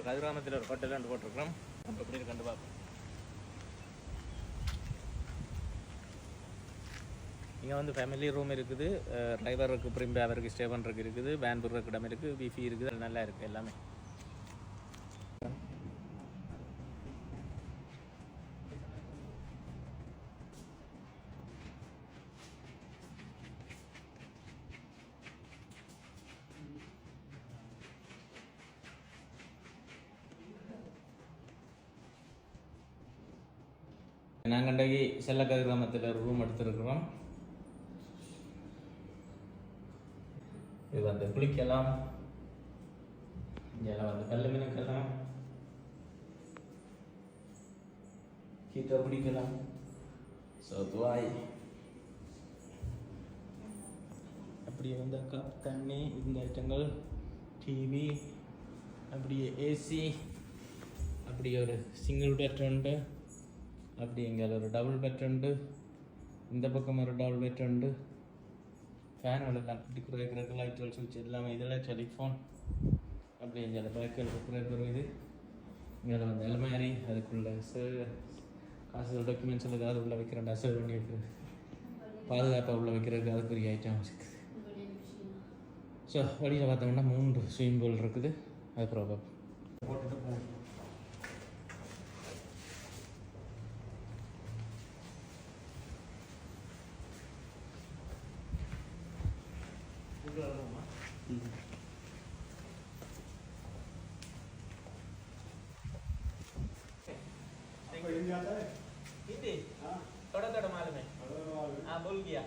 கதிராமத்தில் ஒரு ஹோட்டல் ரெண்டு போட்டிருக்கிறோம். நம்ம எப்படி இருக்கு கண்டு பார்ப்போம். இங்கே வந்து ஃபேமிலி ரூம் இருக்குது, டிரைவருக்கு பிரிம்பு அவருக்கு ஸ்டே பண்ணுறதுக்கு இருக்குது, வேன் விடுறதுக்கு இடம் இருக்குது, பிஃபி இருக்குது, நல்லா இருக்குது எல்லாமே. நாங்கள் இன்றைக்கு செல்லக்கதிர் கிராமத்தில் ஒரு ரூம் எடுத்துருக்குறோம். இது வந்து குளிக்கலாம், இங்கே வந்து கல் மினுக்கலாம், ஹீட்டை பிடிக்கலாம், துவாய் அப்படியே வந்து கப் தண்ணி இந்த ஐட்டங்கள், டிவி, அப்படியே ஏசி, அப்படியே ஒரு சிங்கிள் பெட் உண்டு, அப்படி இங்கே ஒரு டபுள் பெட் உண்டு, இந்த பக்கம் ஒரு டபுள் பெட் உண்டு, ஃபேன் எல்லாம் குட்டி குறைக்கிறதுக்கு லைட் சுவிட்ச் எல்லாமே, இதில் டெலிஃபோன், அப்படி இங்கே பேக்கில் குறைக்கிற இது, இங்கே வந்து அலமாரி, அதுக்குள்ளே காசு டாக்குமெண்ட்ஸ் ஏதாவது உள்ளே வைக்கிறேன், அசல் பண்ணி வைக்கிறது, பாதுகாப்பாக உள்ளே வைக்கிறதுக்கு அதுக்குரிய ஐட்டம் இருக்குது. ஸோ வழியில் பார்த்தோம்னா 3 ஸ்விமிங் பூல் இருக்குது. அதுக்கப்புறம் போட்டுட்டு போகும். हिंदी थोड़ा थोड़ा मालूम है. हाँ बोल गया.